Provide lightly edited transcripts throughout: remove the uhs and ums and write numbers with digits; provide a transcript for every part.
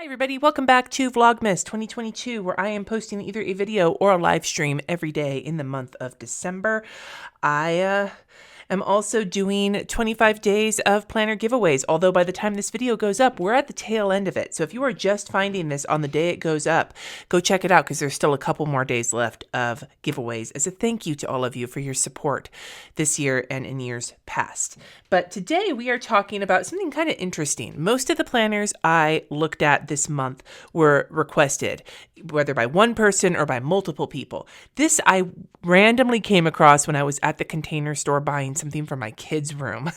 Hi everybody, welcome back to Vlogmas 2022, where I am posting either a video or a live stream every day in the month of December. I am also doing 25 days of planner giveaways, although by the time this video goes up, we're at the tail end of it. So if you are just finding this on the day it goes up, go check it out because there's still a couple more days left of giveaways as a thank you to all of you for your support this year and in years past. But today we are talking about something kind of interesting. Most of the planners I looked at this month were requested, whether by one person or by multiple people. This I randomly came across when I was at the Container Store buying something for my kids' room.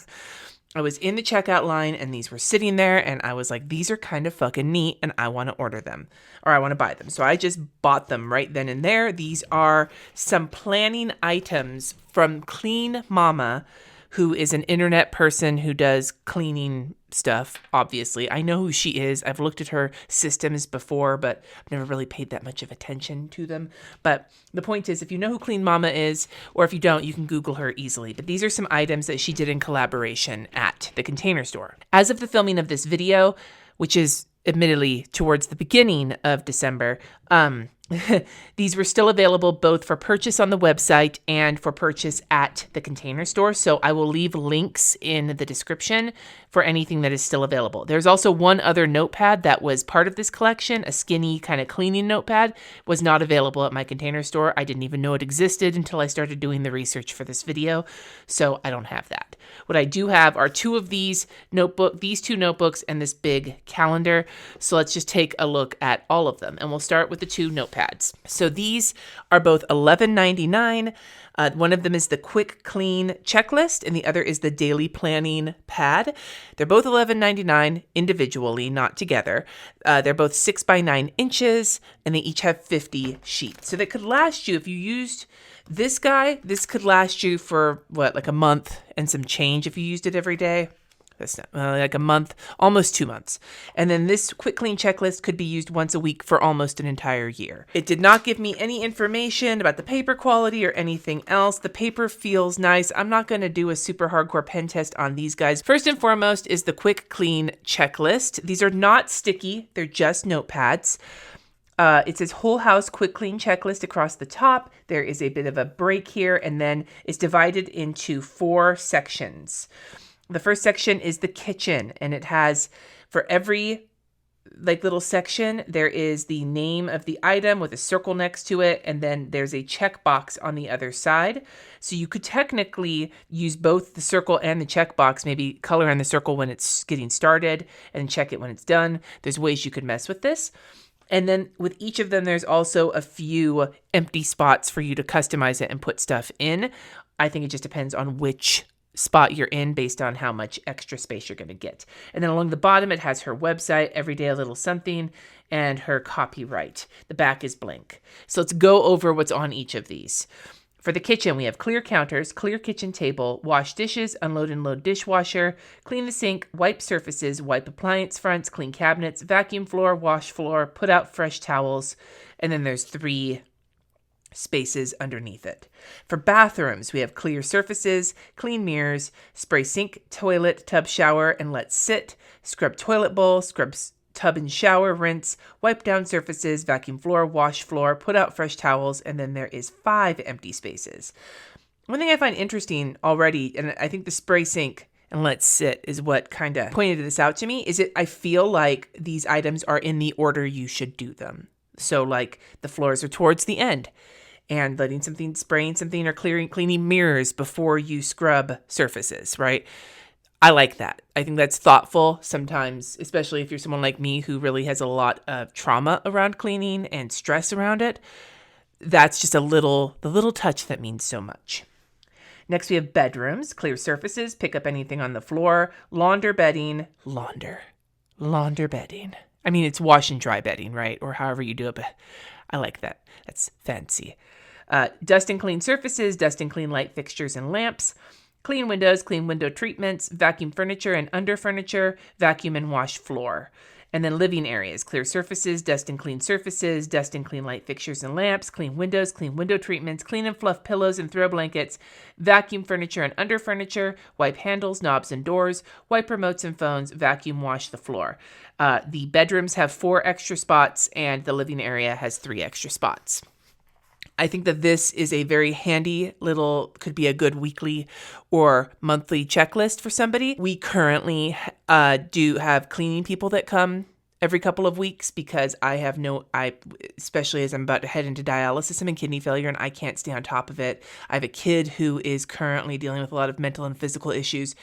I was in the checkout line and these were sitting there and I was like, these are kind of fucking neat and I want to order them or I want to buy them. So I just bought them right then and there. These are some planning items from Clean Mama, who is an internet person who does cleaning stuff, obviously. I know who she is. I've looked at her systems before, but I've never really paid that much of attention to them. But the point is, if you know who Clean Mama is, or if you don't, you can Google her easily. But these are some items that she did in collaboration at the Container Store. As of the filming of this video, which is admittedly towards the beginning of December, these were still available both for purchase on the website and for purchase at the Container Store. So I will leave links in the description for anything that is still available. There's also one other notepad that was part of this collection, a skinny kind of cleaning notepad, was not available at my Container Store. I didn't even know it existed until I started doing the research for this video. So I don't have that. What I do have are two of these two notebooks and this big calendar. So let's just take a look at all of them. And we'll start with the two notepads. So these are both $11.99. One of them is the Quick Clean Checklist, and the other is the Daily Planning Pad. They're both $11.99 individually, not together. They're both 6 by 9 inches, and they each have 50 sheets. So they could last you, if you used this guy, this could last you for, like a month and some change if you used it every day. That's not like a month, almost 2 months. And then this Quick Clean Checklist could be used once a week for almost an entire year. It did not give me any information about the paper quality or anything else. The paper feels nice. I'm not going to do a super hardcore pen test on these guys. First and foremost is the Quick Clean Checklist. These are not sticky. They're just notepads. It says Whole House Quick Clean Checklist across the top. There is a bit of a break here, and then it's divided into 4 sections. The first section is the kitchen, and it has, for every little section, there is the name of the item with a circle next to it, and then there's a checkbox on the other side. So you could technically use both the circle and the checkbox, maybe color in the circle when it's getting started and check it when it's done. There's ways you could mess with this. And then with each of them, there's also a few empty spots for you to customize it and put stuff in. I think it just depends on which spot you're in based on how much extra space you're going to get. And then along the bottom, it has her website, Every Day a Little Something, and her copyright. The back is blank. So let's go over what's on each of these. For the kitchen, we have clear counters, clear kitchen table, wash dishes, unload and load dishwasher, clean the sink, wipe surfaces, wipe appliance fronts, clean cabinets, vacuum floor, wash floor, put out fresh towels, and then there's 3 spaces underneath it. For bathrooms, we have clear surfaces, clean mirrors, spray sink, toilet, tub, shower, and let sit, scrub toilet bowl, scrub tub and shower, rinse, wipe down surfaces, vacuum floor, wash floor, put out fresh towels, and then there is 5 empty spaces. One thing I find interesting already, and I think the spray sink and let sit is what kind of pointed this out to me, is I feel like these items are in the order you should do them. So like the floors are towards the end, and spraying something or cleaning mirrors before you scrub surfaces, right? I like that. I think that's thoughtful sometimes, especially if you're someone like me who really has a lot of trauma around cleaning and stress around it. That's just the little touch that means so much. Next, we have bedrooms, clear surfaces, pick up anything on the floor, launder bedding. I mean, it's wash and dry bedding, right? Or however you do it, but I like that. That's fancy. Dust and clean surfaces, dust and clean light fixtures and lamps, clean windows, clean window treatments, vacuum furniture and under furniture, vacuum and wash floor. And then living areas, clear surfaces, dust and clean surfaces, dust and clean light fixtures and lamps, clean windows, clean window treatments, clean and fluff pillows and throw blankets, vacuum furniture and under furniture, wipe handles, knobs, and doors, wipe remotes and phones, vacuum wash the floor. The bedrooms have 4 extra spots and the living area has 3 extra spots. I think that this is a very handy little, could be a good weekly or monthly checklist for somebody. We currently do have cleaning people that come every couple of weeks because especially as I'm about to head into dialysis, I'm in kidney failure and I can't stay on top of it. I have a kid who is currently dealing with a lot of mental and physical issues,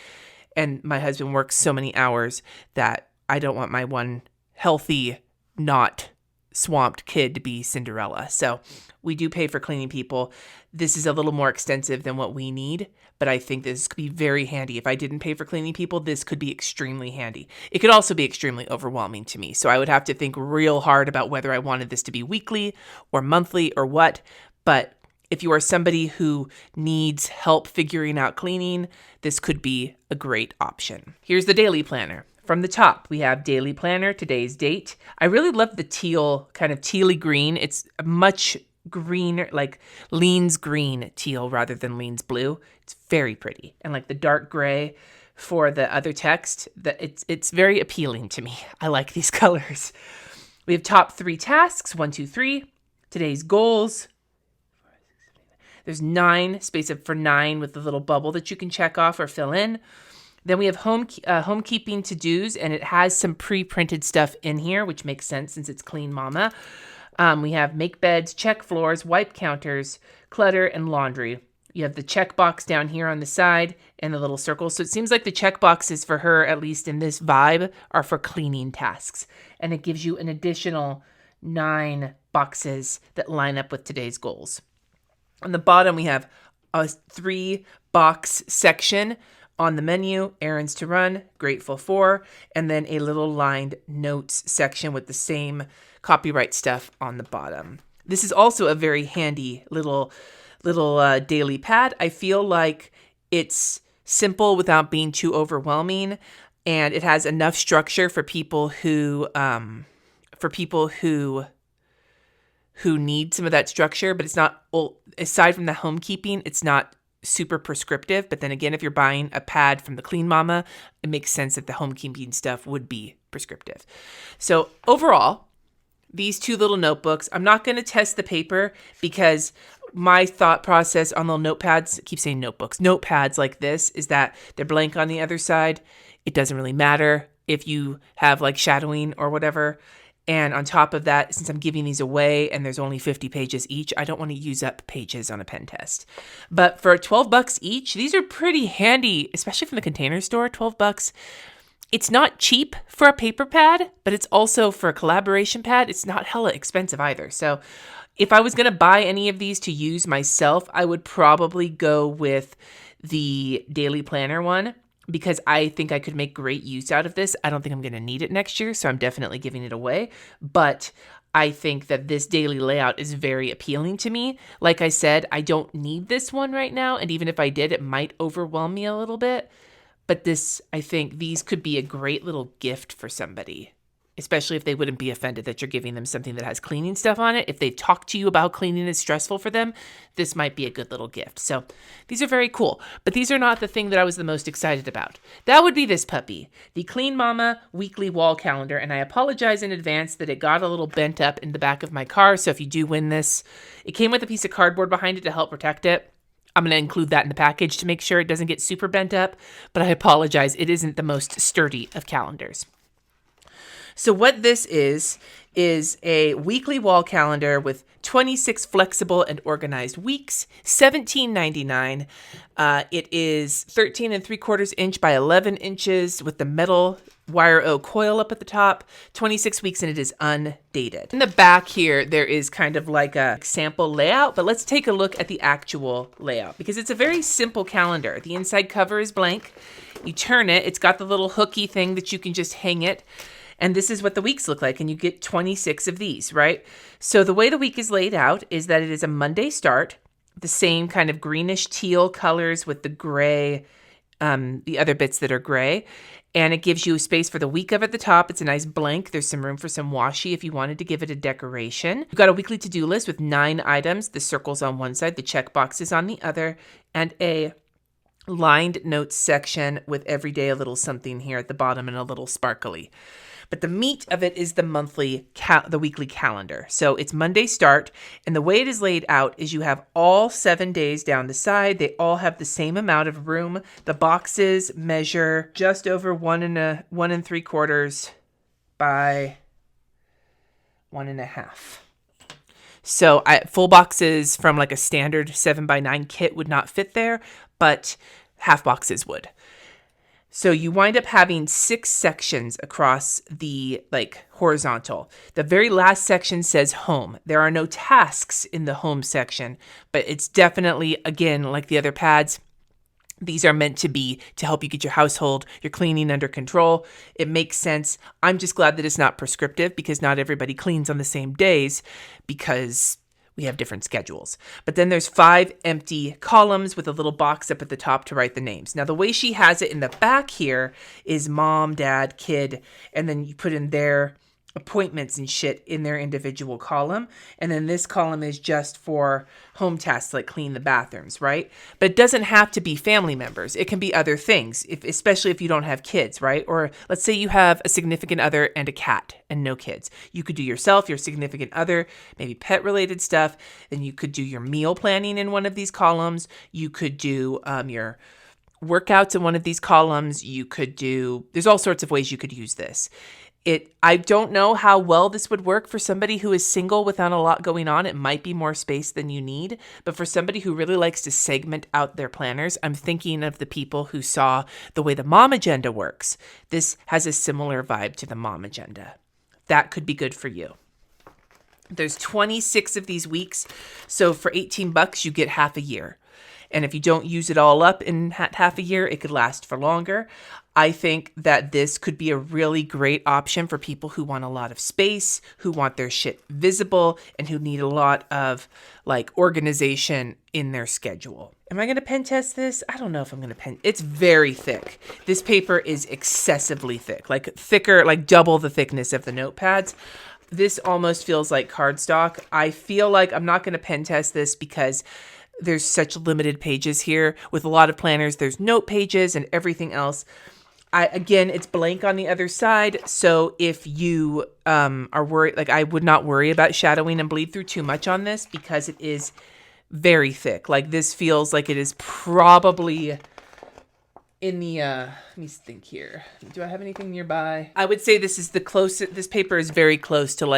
and my husband works so many hours that I don't want my one healthy, not swamped kid to be Cinderella. So we do pay for cleaning people. This is a little more extensive than what we need, but I think this could be very handy. If I didn't pay for cleaning people, this could be extremely handy. It could also be extremely overwhelming to me. So I would have to think real hard about whether I wanted this to be weekly or monthly or what. But if you are somebody who needs help figuring out cleaning, this could be a great option. Here's the daily planner. From the top, we have daily planner, today's date. I really love the teal, kind of tealy green. It's much greener, like leans green teal rather than leans blue. It's very pretty. And like the dark gray for the other text, it's very appealing to me. I like these colors. We have top 3 tasks, 1, 2, 3. Today's goals. There's 9, space up for 9 with the little bubble that you can check off or fill in. Then we have homekeeping to-dos, and it has some pre-printed stuff in here, which makes sense since it's Clean Mama. We have make beds, check floors, wipe counters, clutter, and laundry. You have the check box down here on the side and the little circle. So it seems like the check boxes for her, at least in this vibe, are for cleaning tasks. And it gives you an additional 9 boxes that line up with today's goals. On the bottom, we have a 3-box section. On the menu, errands to run, grateful for, and then a little lined notes section with the same copyright stuff on the bottom. This is also a very handy little daily pad. I feel like it's simple without being too overwhelming, and it has enough structure for people who need some of that structure, but it's not, aside from the homekeeping, it's not super prescriptive. But then again, if you're buying a pad from the Clean Mama, it makes sense that the homekeeping stuff would be prescriptive. So overall, these 2 little notebooks, I'm not going to test the paper because my thought process on little notepads, I keep saying notebooks, notepads like this, is that they're blank on the other side. It doesn't really matter if you have like shadowing or whatever. And on top of that, since I'm giving these away and there's only 50 pages each, I don't want to use up pages on a pen test. But for $12 each, these are pretty handy, especially from the Container Store, $12. It's not cheap for a paper pad, but it's also for a collaboration pad. It's not hella expensive either. So if I was going to buy any of these to use myself, I would probably go with the Daily Planner one, because I think I could make great use out of this. I don't think I'm going to need it next year, so I'm definitely giving it away. But I think that this daily layout is very appealing to me. Like I said, I don't need this one right now, and even if I did, it might overwhelm me a little bit. But I think these could be a great little gift for somebody, especially if they wouldn't be offended that you're giving them something that has cleaning stuff on it. If they've talked to you about cleaning is stressful for them, this might be a good little gift. So these are very cool, but these are not the thing that I was the most excited about. That would be this puppy, the Clean Mama weekly wall calendar. And I apologize in advance that it got a little bent up in the back of my car. So if you do win this, it came with a piece of cardboard behind it to help protect it. I'm going to include that in the package to make sure it doesn't get super bent up, but I apologize. It isn't the most sturdy of calendars. So what this is a weekly wall calendar with 26 flexible and organized weeks, $17.99. It is 13 3/4 inch by 11 inches with the metal wire O coil up at the top, 26 weeks, and it is undated. In the back here, there is kind of like a sample layout, but let's take a look at the actual layout because it's a very simple calendar. The inside cover is blank. You turn it, it's got the little hooky thing that you can just hang it. And this is what the weeks look like, and you get 26 of these, right? So the way the week is laid out is that it is a Monday start, the same kind of greenish teal colors with the gray the other bits that are gray. And it gives you space for the week of at the top. It's a nice blank. There's some room for some washi if you wanted to give it a decoration. You've got a weekly to-do list with 9 items, the circles on one side, the check boxes on the other, and a lined notes section with every day a little something here at the bottom and a little sparkly. But the meat of it is the weekly calendar. So it's Monday start, and the way it is laid out is you have all 7 days down the side. They all have the same amount of room. The boxes measure just over 1 3/4 by 1.5. So full boxes from like a standard 7x9 kit would not fit there, but half boxes would. So you wind up having 6 sections across the horizontal. The very last section says home. There are no tasks in the home section, but it's definitely, again, like the other pads, these are meant to be to help you get your household, your cleaning under control. It makes sense. I'm just glad that it's not prescriptive because not everybody cleans on the same days because we have different schedules. But then there's 5 empty columns with a little box up at the top to write the names. Now, the way she has it in the back here is mom, dad, kid, and then you put in their appointments and shit in their individual column. And then this column is just for home tasks like clean the bathrooms, right? But it doesn't have to be family members. It can be other things, especially if you don't have kids, right? Or let's say you have a significant other and a cat and no kids. You could do yourself, your significant other, maybe pet related stuff. Then you could do your meal planning in one of these columns. You could do your workouts in one of these columns. There's all sorts of ways you could use this. I don't know how well this would work for somebody who is single without a lot going on. It might be more space than you need, but for somebody who really likes to segment out their planners, I'm thinking of the people who saw the way the mom agenda works. This has a similar vibe to the mom agenda. That could be good for you. There's 26 of these weeks, so for $18, you get half a year. And if you don't use it all up in half a year, it could last for longer. I think that this could be a really great option for people who want a lot of space, who want their shit visible, and who need a lot of organization in their schedule. Am I going to pen test this? I don't know if I'm going to pen. It's very thick. This paper is excessively thick, thicker, double the thickness of the Notepads. This almost feels like cardstock. I feel like I'm not going to pen test this because there's such limited pages here. With a lot of planners, there's note pages and everything else. Again, it's blank on the other side. So if you are worried, I would not worry about shadowing and bleed through too much on this because it is very thick. This feels like it is probably in the, let me think here. Do I have anything nearby? I would say this is the closest, this paper is very close to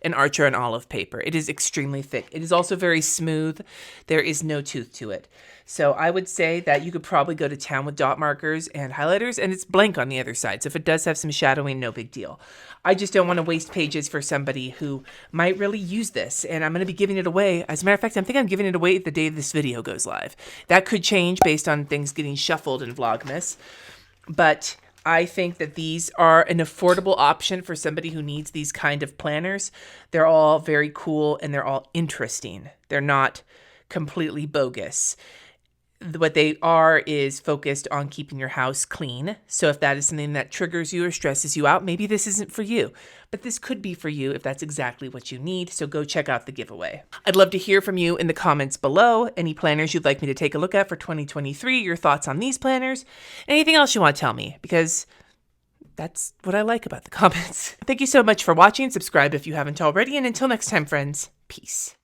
an Archer and Olive paper. It is extremely thick. It is also very smooth. There is no tooth to it. So I would say that you could probably go to town with dot markers and highlighters, and it's blank on the other side. So if it does have some shadowing, no big deal. I just don't want to waste pages for somebody who might really use this, and I'm going to be giving it away. As a matter of fact, I'm giving it away the day this video goes live. That could change based on things getting shuffled in Vlogmas, but I think that these are an affordable option for somebody who needs these kind of planners. They're all very cool, and they're all interesting. They're not completely bogus. What they are is focused on keeping your house clean. So if that is something that triggers you or stresses you out, maybe this isn't for you. But this could be for you if that's exactly what you need. So go check out the giveaway. I'd love to hear from you in the comments below. Any planners you'd like me to take a look at for 2023, your thoughts on these planners, anything else you want to tell me, because that's what I like about the comments. Thank you so much for watching. Subscribe if you haven't already. And until next time, friends, peace.